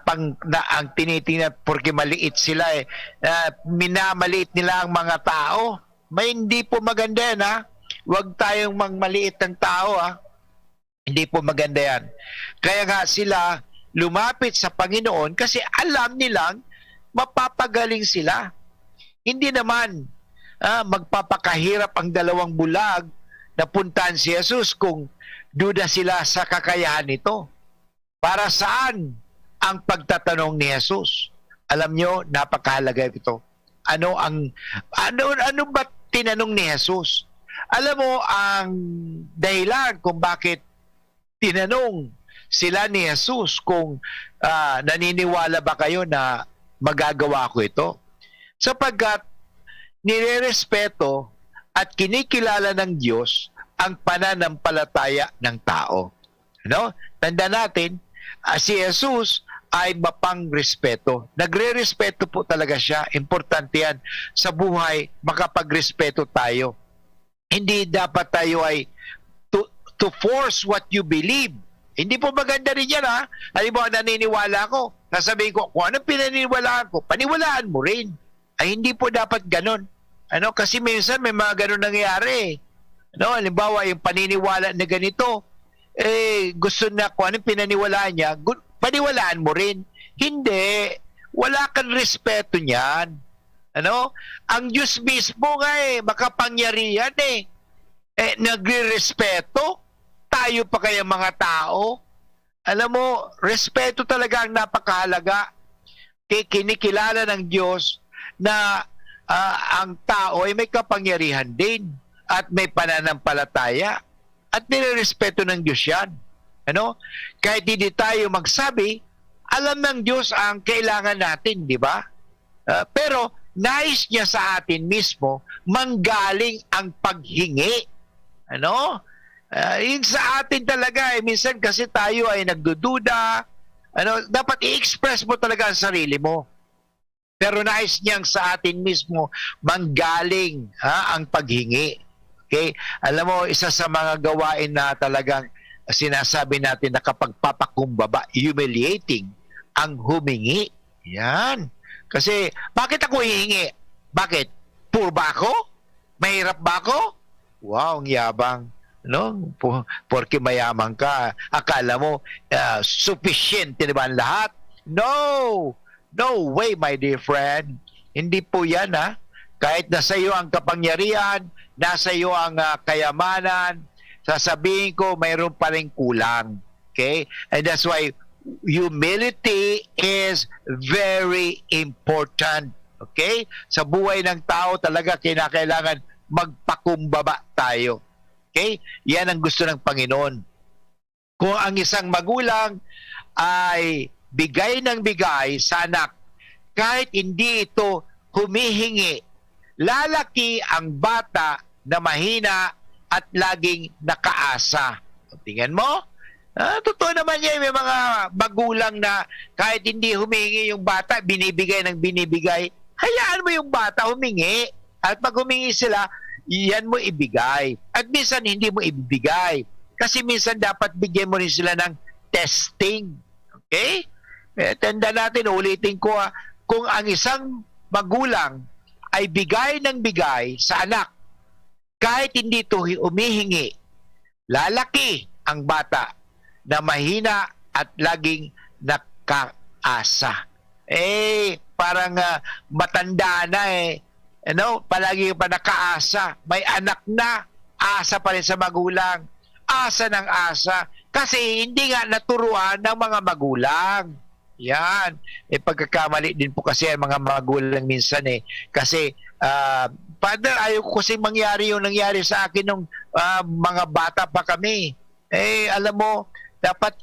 ang tinitingnan porque maliit sila minamaliit nila ang mga tao. May hindi po maganda yan, Huwag tayong maliit ng tao, Hindi po maganda yan. Kaya nga sila lumapit sa Panginoon kasi alam nilang mapapagaling sila. Hindi naman magpapakahirap ang dalawang bulag na puntahan si Jesus kung duda sila sa kakayahan nito. Para saan ang pagtatanong ni Jesus? Alam nyo, napakahalaga ito. Ano ba tinanong ni Jesus? Alam mo ang dahilan kung bakit tinanong sila ni Jesus kung naniniwala ba kayo na magagawa ko ito? Sapagkat nirerespeto at kinikilala ng Diyos ang pananampalataya ng tao. Tanda natin, si Jesus ay mapang-respeto. Nagre-respeto po talaga siya. Importante yan sa buhay, makapag-respeto tayo. Hindi dapat tayo ay to force what you believe. Hindi po maganda rin yan, Halimbawa, naniniwala ko. Sasabihin ko, kung anong pinaniniwalaan ko, paniwalaan mo rin. Ay, hindi po dapat ganon. Kasi minsan may mga ganon nangyayari. Halimbawa, yung paniniwala na ganito, gusto na kung anong pinaniwalaan niya, paniwalaan mo rin. Hindi. Wala kang respeto niyan. Ano? Ang Diyos mismo nga makapangyarihan nagre-respeto. Tayo pa kaya mga tao? Alam mo, respeto talaga ang napakahalaga. Kinikilala ng Diyos na ang tao ay may kapangyarihan din at may pananampalataya at nirerespeto ng Diyos yan. Ano? Kahit hindi tayo magsabi, alam ng Diyos ang kailangan natin, di ba? Pero nais niya sa atin mismo manggaling ang paghingi. Ano? Yun sa atin talaga. Minsan kasi tayo ay nagdududa. Ano? Dapat i-express mo talaga ang sarili mo. Pero nais niyang sa atin mismo manggaling ang paghingi. Okay? Alam mo, isa sa mga gawain na talagang sinasabi natin na kapag papakumbaba, humiliating, ang humingi. Yan. Kasi, bakit ako hihingi? Bakit? Poor ba ako? Mahirap ba ako? Wow, ang yabang. No? Porque mayaman ka. Akala mo, sufficient, di ba ang lahat? No! No way, my dear friend. Hindi po yan, ha? Kahit nasa iyo ang kapangyarihan, nasa iyo ang kayamanan, sasabihin ko, mayroon pa rin kulang. Okay? And that's why humility is very important. Okay? Sa buhay ng tao talaga kinakailangan magpakumbaba tayo. Okay? Yan ang gusto ng Panginoon. Kung ang isang magulang ay bigay ng bigay sa anak, kahit hindi ito humihingi, lalaki ang bata na mahina at laging nakaasa. Tingnan mo? Totoo naman yan, may mga magulang na kahit hindi humingi yung bata, binibigay ng binibigay. Hayaan mo yung bata humingi. At pag humingi sila, yan mo ibigay. At minsan hindi mo ibibigay. Kasi minsan dapat bigyan mo rin sila ng testing. Okay? Tanda natin, ulitin ko, kung ang isang magulang ay bigay ng bigay sa anak, kahit hindi ito umihingi, lalaki ang bata na mahina at laging nakaasa. Parang matanda na palagi pa nakaasa. May anak na, asa pa rin sa magulang. Asa ng asa. Kasi hindi nga naturuan ng mga magulang. Yan. Pagkakamali din po kasi ang mga magulang minsan Kasi, Father, ayaw ko kasi mangyari yung nangyari sa akin nung mga bata pa kami. Alam mo, dapat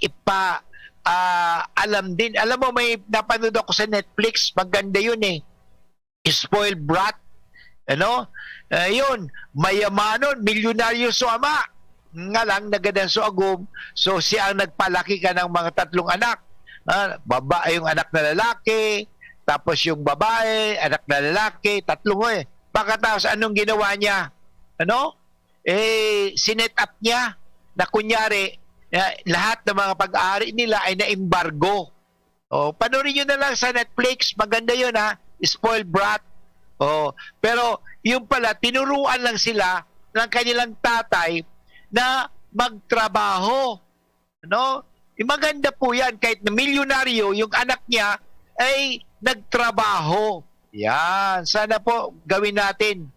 alam din. Alam mo, may napanood ako sa Netflix. Maganda yun Spoiled Brat. Ano? Yun. Mayamanon. Milyonaryo so ama. Nga lang, nagadan so agum. So, siya ang nagpalaki ka ng mga 3 anak. Babae yung anak na lalaki. Tapos yung babae, anak na lalaki. 3 Pagkatapos, anong ginawa niya? Ano? Sinet up niya na kunyari, lahat ng mga pag-aari nila ay na-embargo. Panoorin nyo na lang sa Netflix. Maganda yun Spoiled Brat. Pero yung pala, tinuruan lang sila ng kanilang tatay na magtrabaho. Ano? Maganda po yan. Kahit na milyonaryo, yung anak niya ay nagtrabaho. Yan. Sana po gawin natin.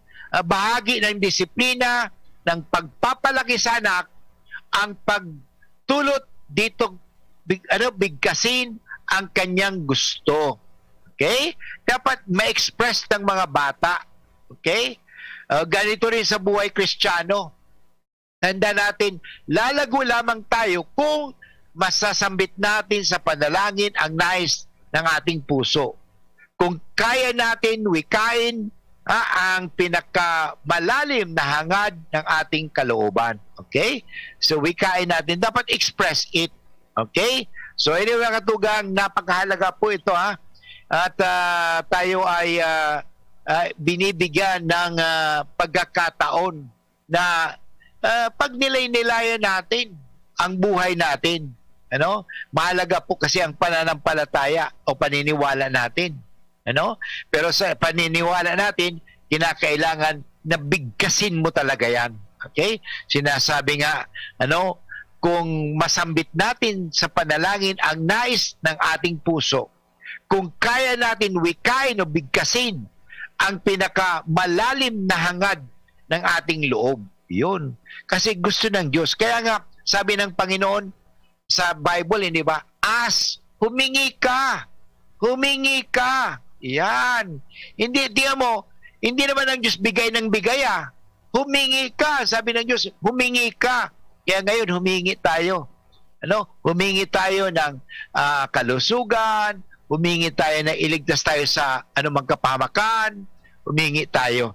Bahagi ng disiplina, ng pagpapalaki sa anak, ang pagtulot dito, bigkasin ang kanyang gusto. Okay? Dapat ma-express ng mga bata. Okay? Ganito rin sa buhay Kristiyano. Tanda natin, lalago lamang tayo kung masasambit natin sa panalangin ang nais ng ating puso. Kung kaya natin wikain ang pinakamalalim na hangad ng ating kalooban. Okay? So, wikain natin. Dapat express it. Okay? So, anyway, katugang, napakahalaga po ito At tayo ay binibigyan ng pagkakataon na pagnilay-nilayan natin ang buhay natin. Ano? Mahalaga po kasi ang pananampalataya o paniniwala natin. Ano? Pero sa paniniwala natin, kinakailangan na bigkasin mo talaga yan. Okay? Sinasabi nga, kung masambit natin sa panalangin ang nais ng ating puso, kung kaya natin wikain o bigkasin ang pinakamalalim na hangad ng ating loob. Yun. Kasi gusto ng Diyos. Kaya nga, sabi ng Panginoon sa Bible, hindi ba? Humingi ka. Humingi ka. Yan. Hindi, tingnan mo, hindi naman ang Diyos bigay ng bigay Humingi ka. Sabi ng Diyos, humingi ka. Kaya ngayon, humingi tayo. Humingi tayo ng kalusugan, humingi tayo na iligtas tayo sa anumang kapahamakan, humingi tayo.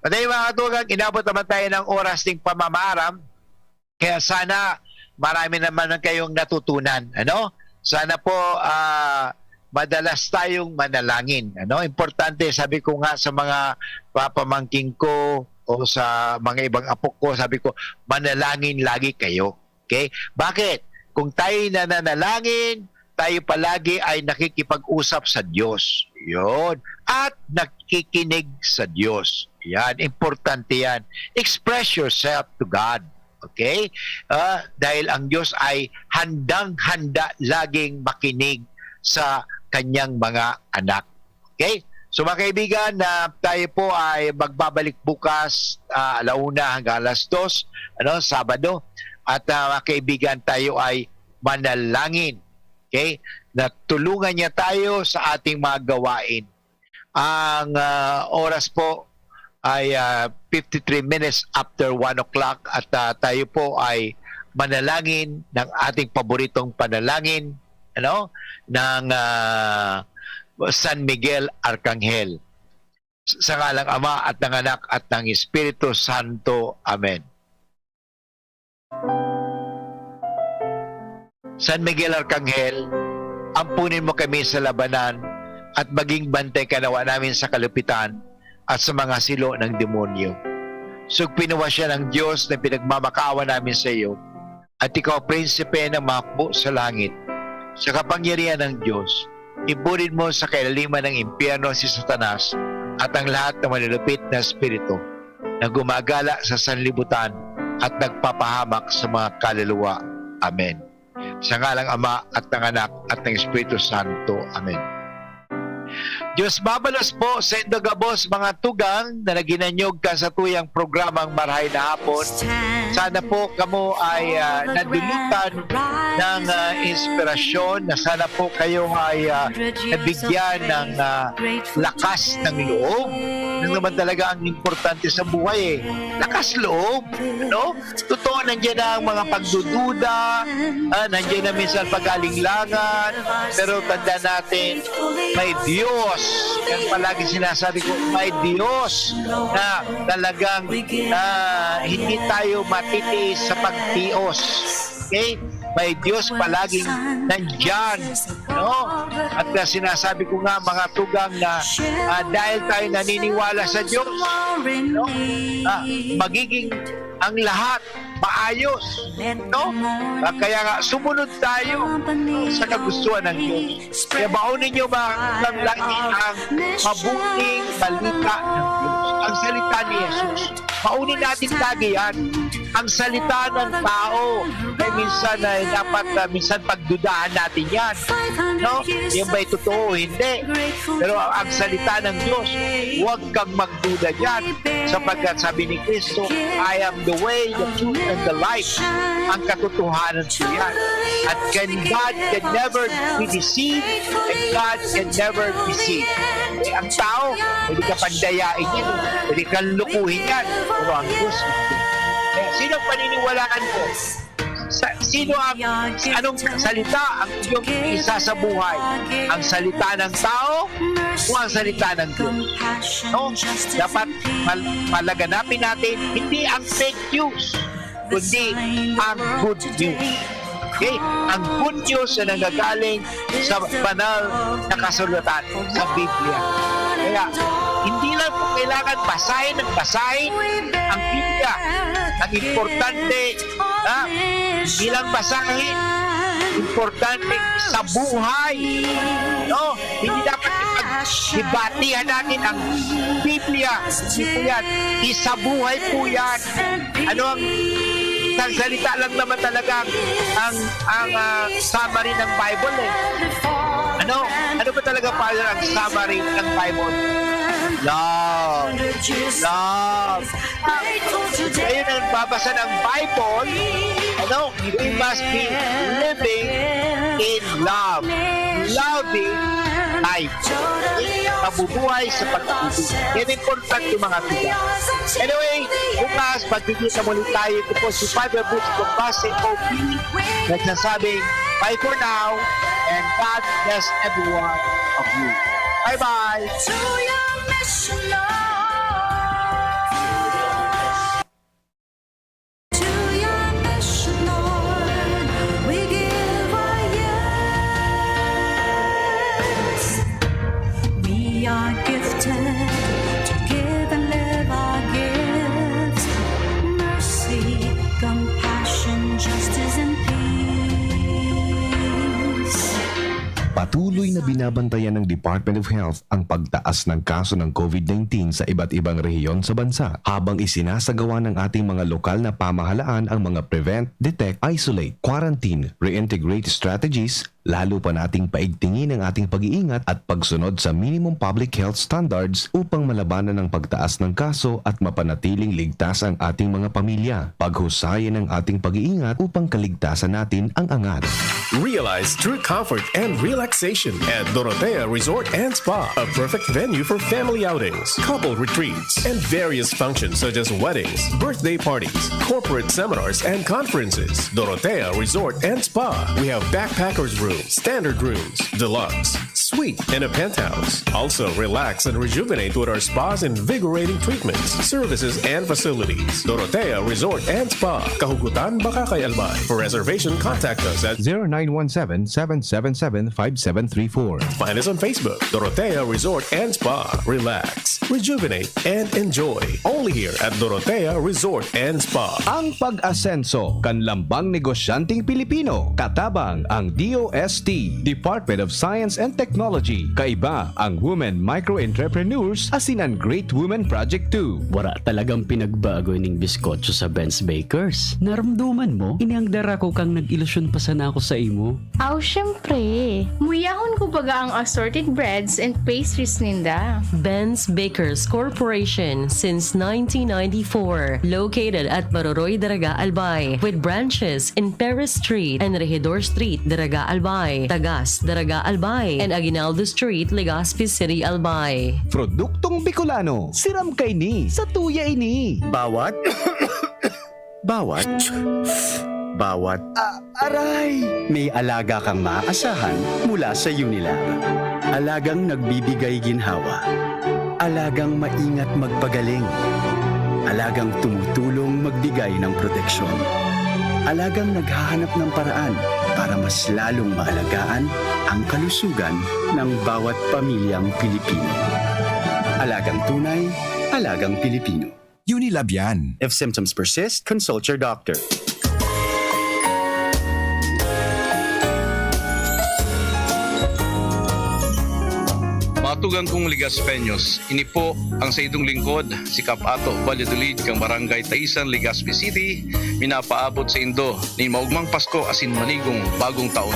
Patayo mga katugang, inabot naman tayo ng oras ng pamamaram, kaya sana marami naman kayong natutunan. Sana po madalas tayong manalangin. Importante, sabi ko nga sa mga pamangking ko o sa mga ibang apo ko, sabi ko, manalangin lagi kayo. Okay? Bakit? Kung tayo nananalangin, tayo palagi ay nakikipag-usap sa Diyos. Yun. At nakikinig sa Diyos. Yan. Importante yan. Express yourself to God. Okay? Dahil ang Diyos ay handang-handa laging makinig sa kanyang mga anak. Okay? So mga kaibigan, tayo po ay magbabalik bukas 1:00 hanggang 2:00, Sabado. At mga kaibigan, tayo ay manalangin. Okay? Na tulungan niya tayo sa ating mga gawain. Ang oras po ay 53 minutes after 1 o'clock at tayo po ay manalangin ng ating paboritong panalangin ng San Miguel Arcangel. Sa ngalang Ama at ng Anak at ng Espiritu Santo. Amen. San Miguel Arcangel, ampunin mo kami sa labanan at maging bantay ka nawa namin sa kalupitan at sa mga silo ng demonyo. Sugpinuwa siya ng Diyos na pinagmamakaawa namin sa iyo at ikaw, prinsipe ng makbo sa langit. Sa kapangyarihan ng Diyos, iburin mo sa kailaliman ng impyerno si Satanas at ang lahat ng manilupit na espiritu na gumagala sa sanlibutan at nagpapahamak sa mga kaluluwa. Amen. Sa ngalang Ama at ng Anak at ng Espiritu Santo. Amen. Diyos babalos po sa indagabos mga tugang na naginanyog ka sa tuyang programang Marhay na Hapon. Sana po kamo ay nadulutan ng inspirasyon, na sana po kayo ay nabigyan ng lakas ng loob. Yun naman talaga ang importante sa buhay lakas loob. Totoo, nandiyan na ang mga pagdududa, nandiyan na minsan pag-alinglangan, pero tanda natin, may Diyos. Yan palagi sinasabi ko, may Diyos na talagang hindi tayo matitiis sa pagtios. Okay? May Diyos palaging nandyan. At sinasabi ko nga mga tugang na dahil tayo naniniwala sa Diyos, magiging ang lahat maayos. Kaya nga, sumunod tayo sa kagustuhan ng Diyos. Kaya baunin nyo lagi ang mabuting balita ng Diyos. Ang salita ni Jesus. Baunin natin lagi yan. Ang salita ng tao ay minsan dapat minsan pagdudahan natin yan. Yung ba'y totoo? Hindi. Pero ang salita ng Diyos, huwag kang magduda dyan. Sapagkat sabi ni Kristo, I am the way, the truth, and the life. Ang katotohanan ko yan. At God can never be deceived, and God can never deceive. Ang tao, pwede ka pandayain yan, pwede kang lukuhin yan. Pero ang Diyos, sino ang paniniwalaan ko? Sino anong salita ang iyong isa sa buhay? Ang salita ng tao o ang salita ng Diyos? Dapat malaganapin natin hindi ang fake news, kundi ang good news. Okay? Ang good news na nanggagaling sa banal na kasulatan sa Biblia. Kaya, hindi lang po kailangan basahin ang Biblia. Ang importante, hindi lang basahin, importante sa buhay. Hindi dapat ibatihan natin ang Biblia. Hindi po yan. Isabuhay po yan. Ano ang isang salita lang naman talaga ang summary ng Bible Ano ba talaga pala ang summary ng Bible? Love. Love. Ngayon ang babasa ng Bible, we must be living in love. Loving life. Mabubuhay sa pag-ibig. Yan important yung mga tiga. Anyway, bukas, pagkikita muli tayo. Ito po si Father Butch Bombase O.P. Nagsasabing, bye for now, and God bless everyone of you. Bye-bye! We are gifted to give and live our gifts. Mercy, compassion, justice, and peace. Patuloy na binabantayan ng Department of Health ang pagtaas ng kaso ng COVID-19 sa iba't ibang rehiyon sa bansa habang isinasagawa ng ating mga lokal na pamahalaan ang mga prevent, detect, isolate, quarantine, reintegrate strategies. Lalo pa nating paigtingin ang ating pag-iingat at pagsunod sa minimum public health standards upang malabanan ang pagtaas ng kaso at mapanatiling ligtas ang ating mga pamilya. Paghusayan ang ating pag-iingat upang kaligtasan natin ang angat. Realize true comfort and relaxation at Dorotea Resort and Spa, a perfect venue for family outings, couple retreats, and various functions such as weddings, birthday parties, corporate seminars, and conferences. Dorotea Resort and Spa. We have backpackers rooms, standard rooms, deluxe, suite, and a penthouse. Also, relax and rejuvenate with our spas, invigorating treatments, services, and facilities. Dorotea Resort and Spa, Kahugutan, Bakakay, Albay. For reservation, contact us at 0917-777-5734. Find us on Facebook, Dorotea Resort and Spa. Relax, rejuvenate, and enjoy. Only here at Dorotea Resort and Spa. Ang pag-asenso, kanlambang negosyanteng Pilipino, katabang ang DOST, Department of Science and Technology. Kaiba ang Women Micro-Entrepreneurs asinan Great Women Project 2. Wala talagang pinagbago ning biskotso sa Ben's Bakers. Naramduman mo, iniangdar ako kang nag-ilusyon pa sana ako sa imo. Aw, syempre. Muyahon ko baga ang assorted breads and pastries ninda. Ben's Bakers Corporation since 1994. Located at Maroroy, Daraga, Albay. With branches in Perez Street and Regidor Street, Daraga, Albay. Tagas, Daraga, Albay. And Aguinaldo Street, Legazpi City, Albay. Produktong Bicolano, siram kay ni, sa tuya ini. Bawat Aray! may alaga kang maaasahan mula sa Unilag. Alagang nagbibigay ginhawa. Alagang maingat magpagaling. Alagang tumutulong magbigay ng proteksyon. Alagang naghahanap ng paraan para mas lalong maalagaan ang kalusugan ng bawat pamilyang Pilipino. Alagang tunay, alagang Pilipino. Unilab yan. If symptoms persist, consult your doctor. Matugang kong Ligas Peños, ini po ang sa idong lingkod, si Kapato Valladolid kang Barangay Taisan, Legazpi City, minapaabot sa Indo ni maugmang Pasko asin manigong bagong taon.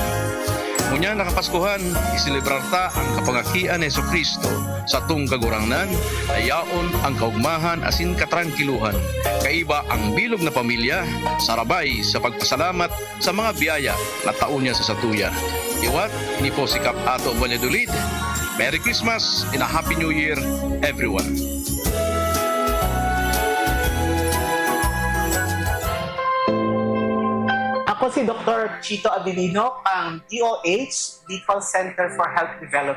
Munya nakapaskuhan, isilibrar ta ang kapangakian ni Jesucristo sa tung kagurangnan, ayaon ang kaugmahan asin katrangkiluhan, kaiba ang bilog na pamilya, sarabay sa pagpasalamat sa mga biyaya na taon niya sa satuya. Iwat, ini po si Kapato Valladolid. Merry Christmas and a Happy New Year, everyone. Ako si Dr. Chito Abilino, ang DOH, Bicol Center for Health Development.